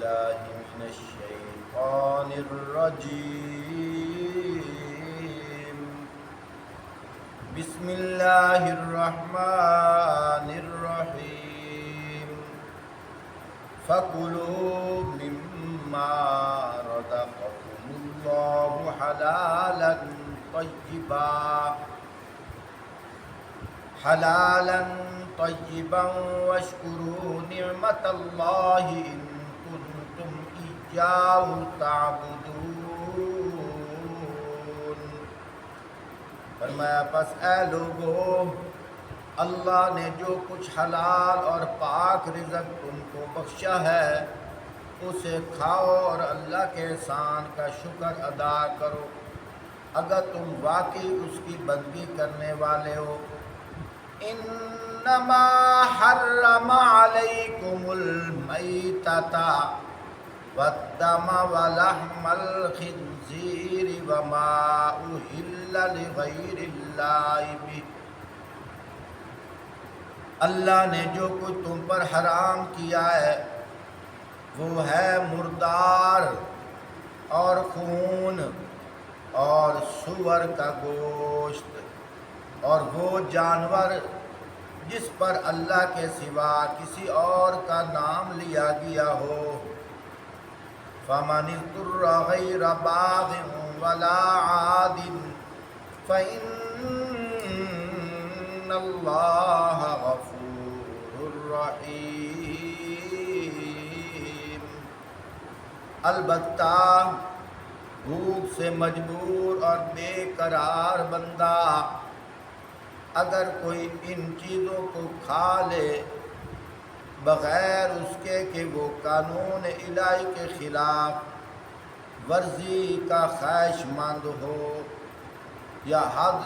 بالله من الشيطان الرجيم بسم الله الرحمن الرحيم فكلوا مما رزقكم الله حلالا طيبا واشكروا نعمة الله إن كنتم إياه تعبدون۔ فرمایا پس اے لوگو، اللہ نے جو کچھ حلال اور پاک رزق تم کو بخشا ہے اسے کھاؤ اور اللہ کے احسان کا شکر ادا کرو اگر تم واقعی اس کی بندگی کرنے والے ہو۔ انما حرم علیکم المیتۃ والدم ولحم الخنزیر وما اہل لغیر اللہ بہ۔ اللہ نے جو کچھ تم پر حرام کیا ہے وہ ہے مردار اور خون اور سور کا گوشت اور وہ جانور جس پر اللہ کے سوا کسی اور کا نام لیا گیا ہو۔ فَمَنِ اضْطُرَّ غَيْرَ بَاغٍ وَلَا عَادٍ فَإِنَّ اللَّهَ غَفُورٌ رَحِيمٌ۔ البتہ بھوک سے مجبور اور بے قرار بندہ اگر کوئی ان چیزوں کو کھا لے بغیر اس کے کہ وہ قانون الہی کے خلاف ورزی کا خواہش مند ہو یا حد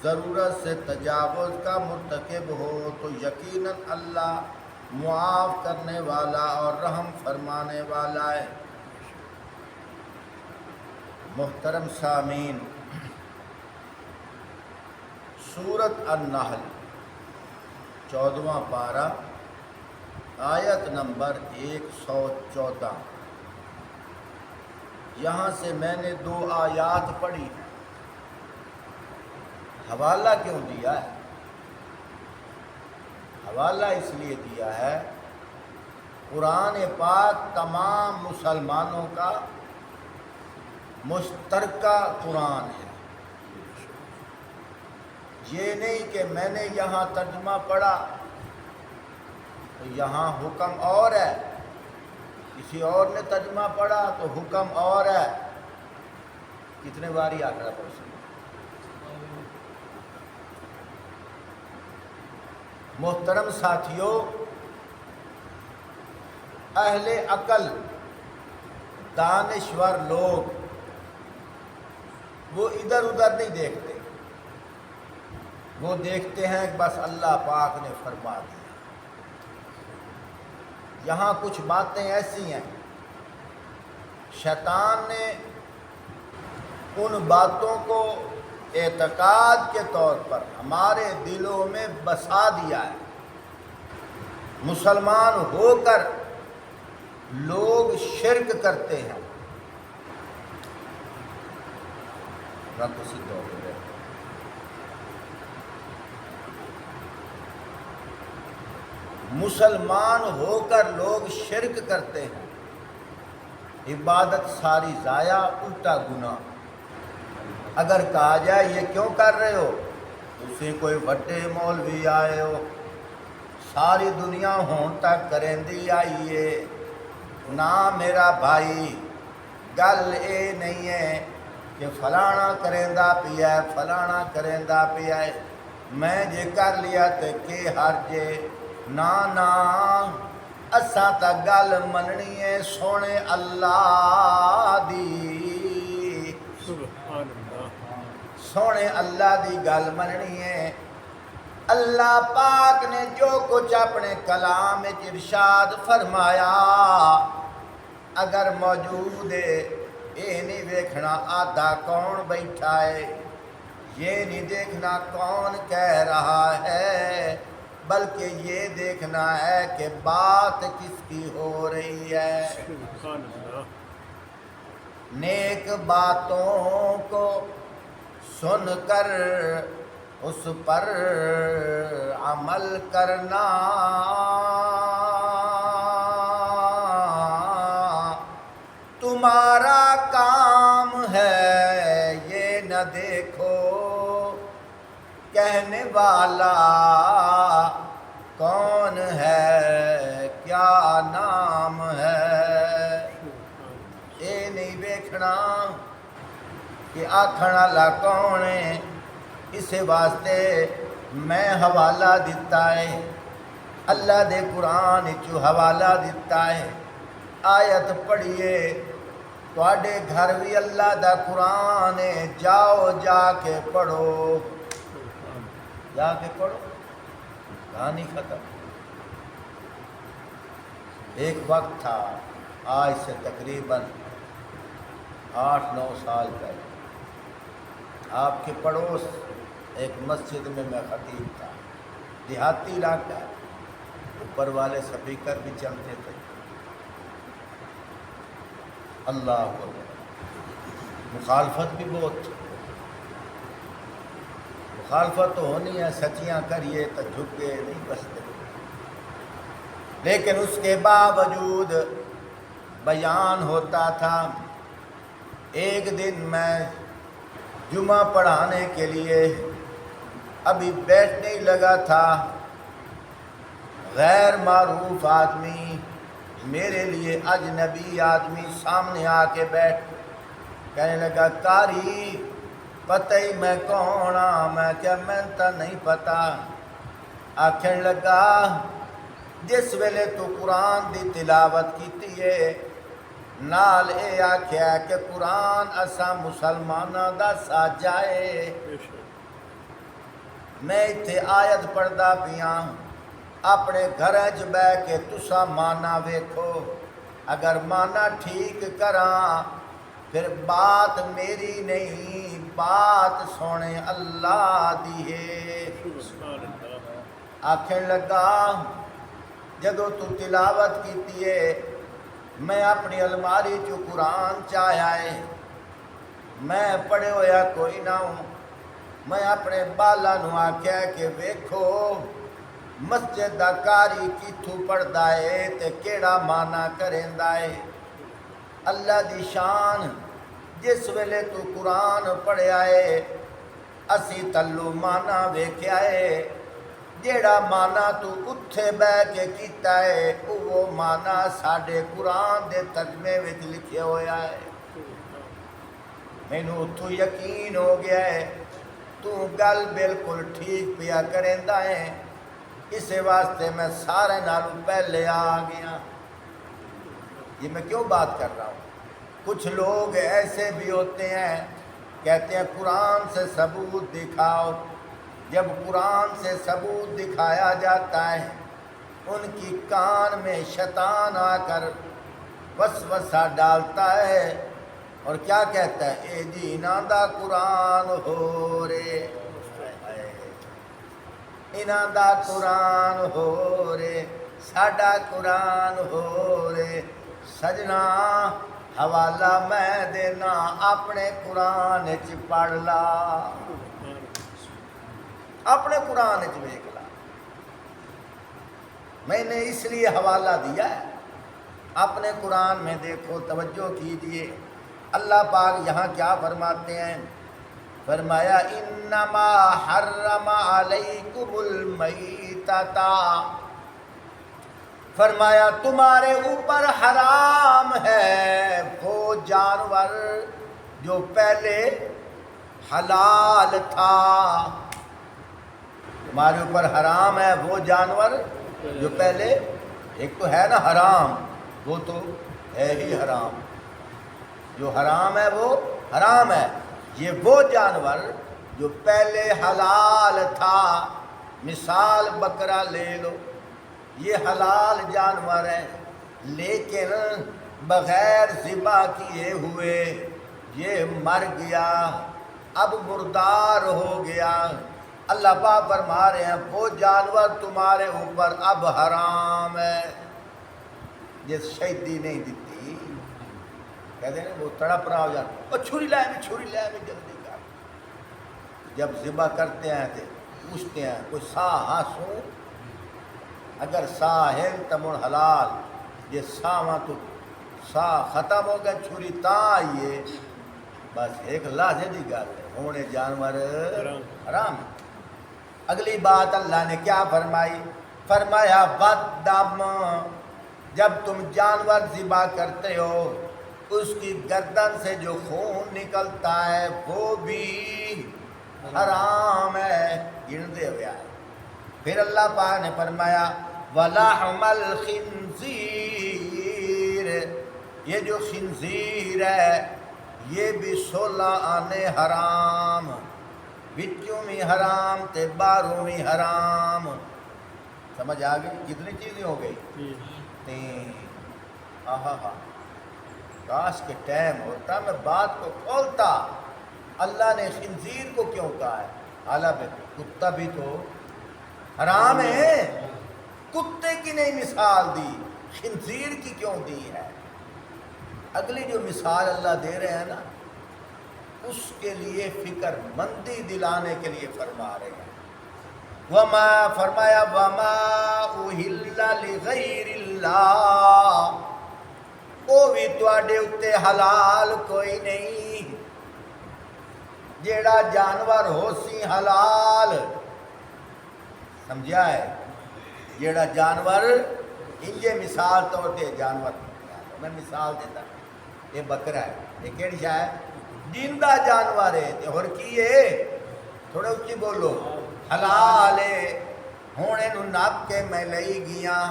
ضرورت سے تجاوز کا مرتکب ہو تو یقیناً اللہ معاف کرنے والا اور رحم فرمانے والا ہے۔ محترم سامعین، سورۃ النحل 14واں پارہ آیت نمبر 114، یہاں سے میں نے 2 آیات پڑھی۔ حوالہ کیوں دیا ہے؟ حوالہ اس لیے دیا ہے قرآن پاک تمام مسلمانوں کا مشترکہ قرآن ہے۔ یہ نہیں کہ میں نے یہاں ترجمہ پڑھا تو یہاں حکم اور ہے، کسی اور نے ترجمہ پڑھا تو حکم اور ہے۔ کتنے باری آخر پڑھ سکتے؟ محترم ساتھیوں، اہل عقل دانشور لوگ وہ ادھر ادھر نہیں دیکھتے، وہ دیکھتے ہیں کہ بس اللہ پاک نے فرما دیا۔ یہاں کچھ باتیں ایسی ہیں شیطان نے ان باتوں کو اعتقاد کے طور پر ہمارے دلوں میں بسا دیا ہے۔ مسلمان ہو کر لوگ شرک کرتے ہیں۔ مسلمان ہو کر لوگ شرک کرتے ہیں، عبادت ساری ضائع، الٹا گناہ۔ اگر کہا جائے یہ کیوں کر رہے ہو، اسے کوئی وڈے مولوی آئے ہو ساری دنیا ہون تک کرندی آئیے نہ میرا بھائی، گل اے نہیں ہے کہ فلانا کریندا پیا ہے فلانا کریندا پیا ہے میں جے کر لیا تے کہ حرجے، نا نا اساں تا گل مننی ہے سونے اللہ دی، سونے اللہ دی گل مننی ہے۔ اللہ پاک نے جو کچھ اپنے کلام ارشاد فرمایا اگر موجود ہے، یہ نہیں دیکھنا آدھا کون بیٹھا ہے، یہ نہیں دیکھنا کون کہہ رہا ہے، بلکہ یہ دیکھنا ہے کہ بات کس کی ہو رہی ہے۔ سبحان اللہ۔ نیک باتوں کو سن کر اس پر عمل کرنا، تمہارا کام ہے یہ نہ دیکھو کہنے والا کون ہے، کیا نام ہے۔ یہ نہیں دیکھنا کہ آکھن والا کون ہے، اس واسطے میں حوالہ دیتا ہے، اللہ دے قرآن چو حوالہ دیتا ہے۔ آیت پڑھیے، تواڈے گھر بھی اللہ دا قرآن ہے، جاؤ جا کے پڑھو، جا کے پڑھو، کہانی ختم۔ ایک وقت تھا آج سے تقریباً 8-9 سال پہلے، آپ کے پڑوس ایک مسجد میں خطیب تھا، دیہاتی علاقہ ہے، اوپر والے سپیکر بھی چلتے تھے، اللہ اکبر، مخالفت بھی بہت تھی۔ مخالفت تو ہونی ہے، سچیاں کریے تو جھکے نہیں بستے، لیکن اس کے باوجود بیان ہوتا تھا۔ ایک دن میں جمعہ پڑھانے کے لیے ابھی بیٹھنے ہی لگا تھا، غیر معروف آدمی، میرے لیے اجنبی آدمی سامنے آ کے بیٹھ کہنے لگا، قاری پتہ ہی میں کون ہاں؟ میں کیا میں تو نہیں پتا۔ آکھن لگا، جس ویلے تو قرآن دی تلاوت کیتی ہے، نال اے آکھیا کہ قرآن اساں مسلماناں دا ساجا ہے۔ میں ایتھے آیت پڑھدا پیاں، اپنے گھر چ بہ کے تساں مانا ویکھو، اگر مانا ٹھیک کراں پھر بات میری نہیں، بات سونے اللہ دی ہے۔ آکھن لگا، جدو تو تلاوت کیتی ہے میں اپنی الماری چو قرآن چایا ہے، میں پڑھے ہویا کوئی نہ ہوں۔ میں اپنے بالا نو آکھیا کہ ویکھو مسجد دا قاری کتھوں پڑھدا ہے تے کیڑا مانا کریندا ہے۔ اللہ دی شان، جس ویلے تو قرآن پڑھیا ہے اسی تلو مانا ویکھیا ہے، جیڑا مانا تو اتھے بہ کے کیتا ہے وہ مانا ساڈے قرآن دے ترجمے وچ لکھیا ہویا ہے۔ مینوں اتھوں یقین ہو گیا ہے تو گل بالکل ٹھیک پیا کریندا ہے، اس واسطے میں سارے نالوں پہلے آ گیا۔ یہ میں کیوں بات کر رہا ہوں؟ کچھ لوگ ایسے بھی ہوتے ہیں، کہتے ہیں قرآن سے ثبوت دکھاؤ۔ جب قرآن سے ثبوت دکھایا جاتا ہے ان کی کان میں شیطان آ کر وسوسہ ڈالتا ہے اور کیا کہتا ہے، اے جی انہاں دا قرآن ہو رے، انہاں دا قرآن ہو رے، ساڈا قرآن ہو رے۔ سجنا حوالہ میں دینا، اپنے قرآن چ پڑھ لا، اپنے قرآن چ ویکھ لا۔ میں نے اس لیے حوالہ دیا ہے، اپنے قرآن میں دیکھو، توجہ کیجئے۔ اللہ پاک یہاں کیا فرماتے ہیں؟ فرمایا انما حرم علیکم المیتۃ، فرمایا تمہارے اوپر حرام ہے وہ جانور جو پہلے حلال تھا۔ تمہارے اوپر حرام ہے وہ جانور جو پہلے، ایک تو ہے نا حرام، وہ تو ہے ہی حرام، جو حرام ہے وہ حرام ہے۔ یہ وہ جانور جو پہلے حلال تھا، مثال بکرا لے لو، یہ حلال جانور ہے لیکن بغیر ذبح کیے ہوئے یہ مر گیا، اب مردار ہو گیا، اللہ پاک فرما رہے ہیں وہ جانور تمہارے اوپر اب حرام ہے جس شہیدی نہیں دیتی، کہتے ہیں وہ تڑپ رہا ہو جاتا، وہ چھری لائے میں جلدی کر، جب ذبح کرتے ہیں تو پوچھتے ہیں کوئی سا ہاسوں، اگر سا ہے تمن حلال، یہ سا وہاں تو سا ختم ہو گیا چھری تا آئیے، بس ایک لازے دی گل ہے ہونے جانور حرام ہے۔ اگلی بات اللہ نے کیا فرمائی؟ فرمایا وَالدَّمَ، جب تم جانور ذبح کرتے ہو اس کی گردن سے جو خون نکلتا ہے وہ بھی حرام ہے، گردے ہوئے آئے۔ پھر اللہ پاک نے فرمایا وَلَحْمَ الْخِنْزِيرِ، یہ جو خنزیر ہے یہ بھی 16 آنے حرام، بچوں میں حرام تے باہروں میں حرام، سمجھ آ گئی؟ کتنی چیزیں ہو گئی؟ تین۔ آہا ہا، کاش کے ٹائم ہوتا میں بات کو کھولتا، اللہ نے خنزیر کو کیوں کہا ہے؟ حالانکہ کتا بھی تو حرام ہے، کتے کی نہیں مثال دی، خنزیر کی کیوں دی ہے؟ اگلی جو مثال اللہ دے رہے ہیں نا اس کے لیے فکر مندی دلانے کے لیے فرما رہے ہیں۔ وما فرمایا وما اہل لغیر اللہ، وہ بھی تواڈے اتے حلال کوئی نہیں، جیڑا جانور ہو سی حلال، سمجھا ہے؟ جیڑا جانور انجے مثال طور تے جانور، میں مثال دیتا یہ بکرا ہے، یہ کیڑی شاہ ہے؟ جیندہ جانور ہے، تے اور کی ہے؟ تھوڑے اچھی بولو، حلال ہے، ہونے نو نپ کے میں لئی گیاں،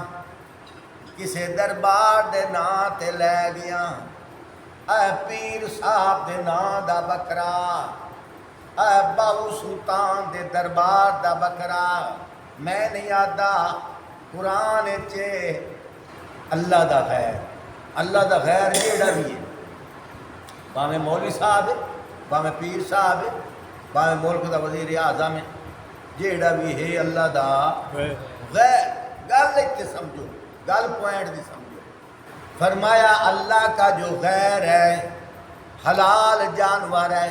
کسے دربار دے نا تے لے گیاں، اے پیر صاحب دے نا دا بکرا، اے باو سلطان دے دربار دا بکرا، میں نہیں آدھا قرآن چے اللہ دا خیر، اللہ دا خیر جیڑا بھی ہے، باہمیں مولوی صاحب ہے، باہمیں پیر صاحب ہے، باہمیں ملک دا وزیر اعظم ہے، جیڑا بھی ہے اللہ دا غیر، گل ایک سمجھو، گل پوائنٹ دی سمجھو۔ فرمایا اللہ کا جو غیر ہے حلال جانور ہے،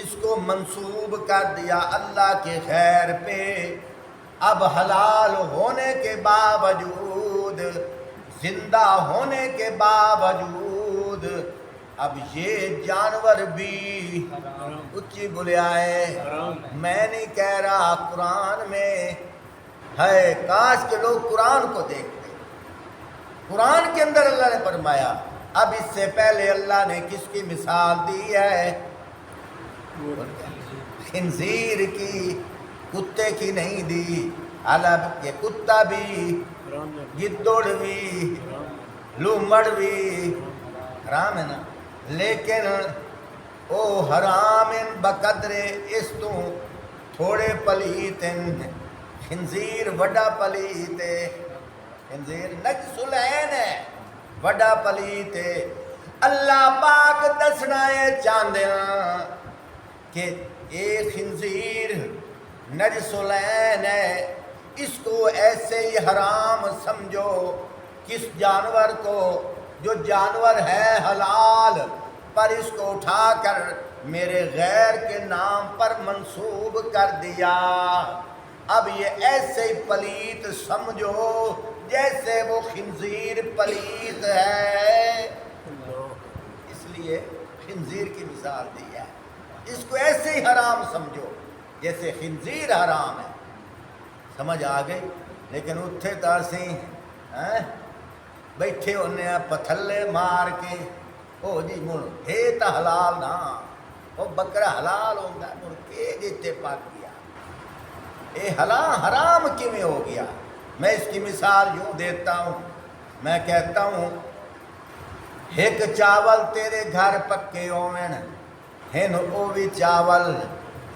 اس کو منسوب کر دیا اللہ کے خیر پہ، اب حلال ہونے کے باوجود، زندہ ہونے کے باوجود، اب یہ جانور بھی اچھی بولے آئے، میں نہیں کہہ رہا، قرآن میں ہے، کاش کے لوگ قرآن کو دیکھتے، قرآن کے اندر اللہ نے فرمایا، اب اس سے پہلے اللہ نے کس کی مثال دی ہے؟ خنزیر کی، کتے کی نہیں دی، حالانکہ کتا بھی، گدڑ بھی، لومڑ بھی حرام ہے نا، لیکن او حرام بقدرے اس تو تھوڑے پلیت، خنزیر وڈا پلیت ہے، خنزیر نجس العین ہے، وڈا پلیت ہے۔ اللہ پاک دسنا ہے چاندے کہ اے خنزیر نجس العین ہے، اس کو ایسے ہی حرام سمجھو، کس جانور کو؟ جو جانور ہے حلال پر اس کو اٹھا کر میرے غیر کے نام پر منسوب کر دیا، اب یہ ایسے ہی پلیت سمجھو جیسے وہ خنزیر پلیت ہے، اس لیے خنزیر کی مثال دی ہے، اس کو ایسے ہی حرام سمجھو جیسے خنزیر حرام ہے، سمجھ آ گئی؟ لیکن اتھے تاسی بیٹھے ہونے پتھلے مار کے، او جی مڑ ہے تا حلال نا، وہ بکرا حلال ہوگا مڑ کے جیتے پاک گیا، اے حرام کیویں ہو گیا؟ میں اس کی مثال یوں دیتا ہوں، میں کہتا ہوں ایک چاول تیرے گھر پکے ہوئن، ہن او بھی چاول،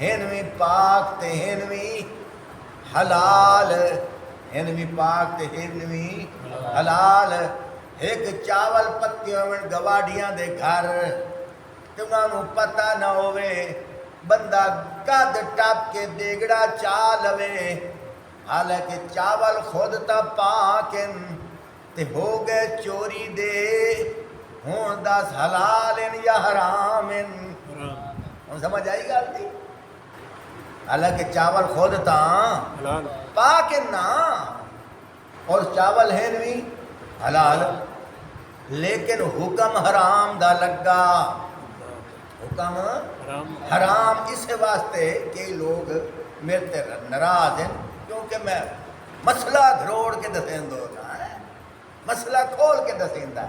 ہن بھی پاک تے ہن بھی حلال، ہن بھی پاک تے ہن بھی حلال۔ ایک چاول پکے ہوئن گواڑیاں دے گھر، تے انہاں نوں پتہ نہ ہوئے بندہ قد ٹپ کے دیگڑا چا لوے حالانکہ چاول خود تا پاکن تے ہو گئے چوری دے ہون دس حلال یا حرام ہوں سمجھ آئی گل دی حالانکہ چاول خود تا پاکن نا اور چاول ہے بھی حلال لیکن حکم حرام دا لگا حکم حرام اس واسطے کئی لوگ میرے تے ناراض ہیں کیونکہ میں مسئلہ دھروڑ کے دسیں دو مسئلہ کھول کے دسیں دا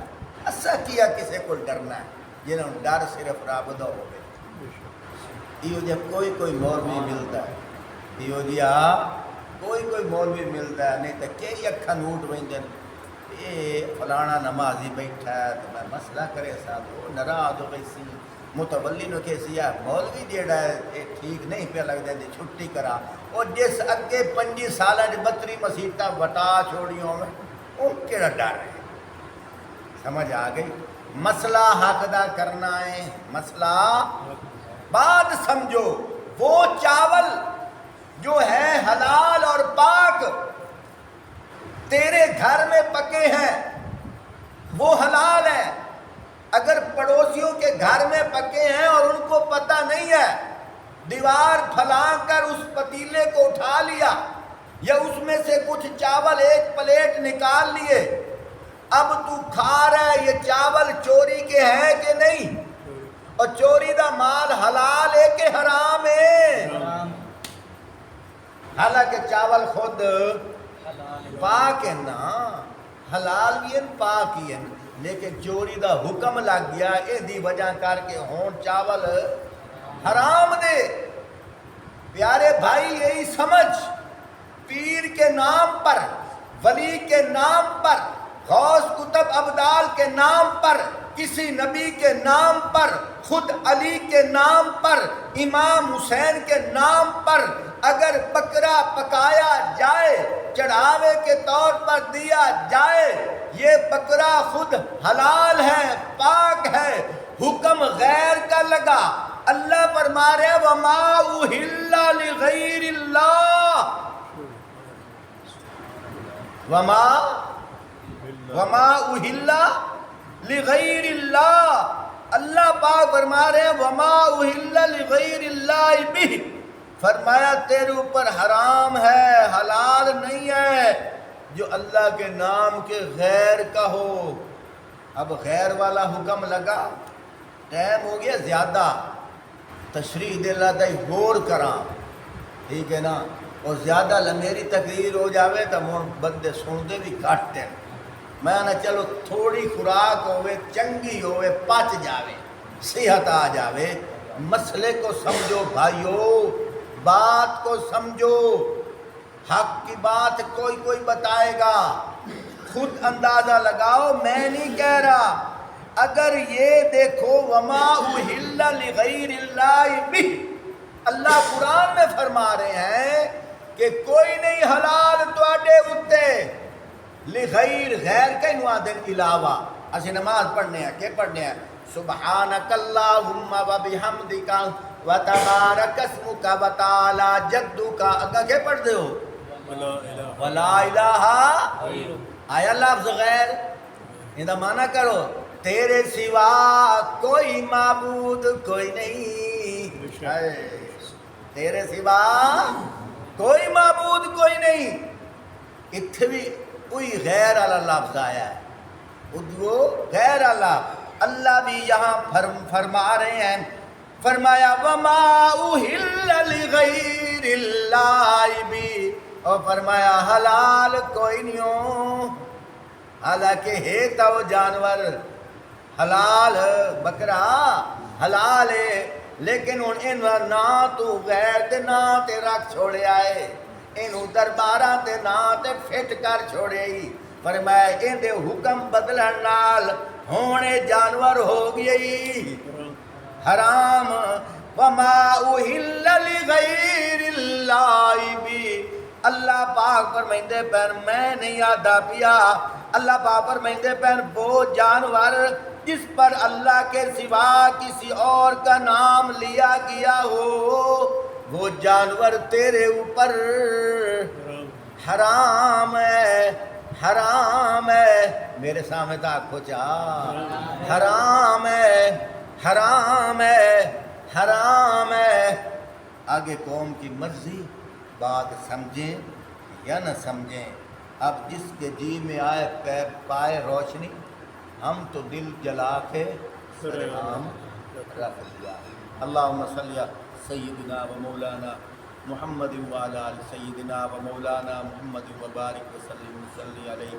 اسا کیا کسے کو ڈرنا ہے جنہوں ڈر صرف رب دا ہو گئے یہ جب کوئی مولوی ملتا ہے یہ جا کوئی مولوی ملتا ہے نہیں تو کئی اکھا نوٹ وینجن یہ فلانا نمازی بیٹھا ہے تو میں مسئلہ کرے ساتھ وہ ناراض ہو گئی سی متولی نو کہ سی مولوی جیڑا ہے یہ ٹھیک نہیں پہ لگ جائے چھٹی کرا اور جس اگے 25 سالہ 32 مسیحتہ وٹا چھوڑیوں میں ان کیڑا ڈر ہے سمجھ آ گئی مسئلہ حق دا کرنا ہے مسئلہ بات سمجھو وہ چاول جو ہے حلال اور پاک تیرے گھر میں پکے ہیں وہ حلال ہے اگر پڑوسیوں کے گھر میں پکے ہیں اور ان کو پتہ نہیں ہے دیوار پھلانگ کر اس پتیلے کو اٹھا لیا یا اس میں سے کچھ چاول ایک پلیٹ نکال لیے اب تو کھا رہا ہے یہ چاول چوری کے ہیں کہ نہیں اور چوری دا مال حلال ہے کہ حرام ہے حالانکہ چاول خود پاک ہے نا حلال بھی ہے پاک ہی ہے لیکن چوری دا حکم لگ گیا اے دی وجہ کر کے ہون چاول حرام دے پیارے بھائی یہی سمجھ پیر کے نام پر ولی کے نام پر غوث کتب ابدال کے نام پر کسی نبی کے نام پر خود علی کے نام پر امام حسین کے نام پر اگر بکرا پکایا جائے چڑھاوے کے طور پر دیا جائے یہ بکرا خود حلال ہے پاک ہے حکم غیر کا لگا اللہ فرما رہے وما اہل لغیر اللہ وما اہل لغیر اللہ اللہ پاک فرما رہے ہیں وما اہل لغیر اللہ بھی فرمایا تیرے اوپر حرام ہے حلال نہیں ہے جو اللہ کے نام کے غیر کا ہو اب غیر والا حکم لگا ٹائم ہو گیا زیادہ تشریح دے اللہ دائی غور کراں ٹھیک ہے نا اور زیادہ لمیری تقریر ہو جاوے تو بندے سن دے بھی کٹتے ہیں میں نہ چلو تھوڑی خوراک ہوئے چنگی ہوئے پچ جاوے صحت آ جاوے مسئلے کو سمجھو بھائیو بات کو سمجھو حق کی بات کوئی بتائے گا خود اندازہ لگاؤ میں نہیں کہہ رہا اگر یہ دیکھو وما اہل لغیر اللہ بھی اللہ قرآن میں فرما رہے ہیں کہ کوئی نہیں حلال تواڈے اتے لغیر غیر کے نوادن علاوہ اسی نماز پڑھنے ہیں کہ پڑھنے ہیں سبحانک اللہم و بحمدک و تبارک اسمک و تعالی جدک اگا کہ پڑھ دے ہو ولا الہ آیا لفظ غیر اندہ معنی کرو تیرے سوا کوئی معبود کوئی نہیں تیرے سوا کوئی معبود کوئی نہیں اتھے بھی کوئی غیر اللہ لفظ آیا ہے وہ غیر اللہ بھی یہاں فرما رہے ہیں فرمایا وما اہل لغیر اللہ بھی اور فرمایا حلال کوئی نہیں ہو حالانکہ ہے تو جانور حلال بکرا حلال ہے لیکن ان نہ تو غیر دے نہ تے رکھ چھوڑے آئے انہوں درباراں تے نہ تے فٹ کر چھوڑے ہی فرمایا ان دے حکم بدلن نال ہونے جانور ہو گئی حرام وما اہل لغیر اللہ بھی اللہ پاک فرمائندے پین میں نہیں آدھا پیا، اللہ پاک فرمائندے پین وہ جانور جس پر اللہ کے سوا کسی اور کا نام لیا گیا ہو وہ جانور تیرے اوپر حرام ہے، حرام ہے۔ میرے سامنے تک پہنچا، حرام ہے، حرام ہے، حرام ہے۔ آگے قوم کی مرضی، بات سمجھیں یا نہ سمجھیں، اب جس کے جی میں آئے پائے روشنی، ہم تو دل جلا کے سلام رکھ لیا۔ اللہم صلی سیدنا و مولانا محمد وعلی آل سیدنا و مولانا محمد وبارک وسلم صلی علیہ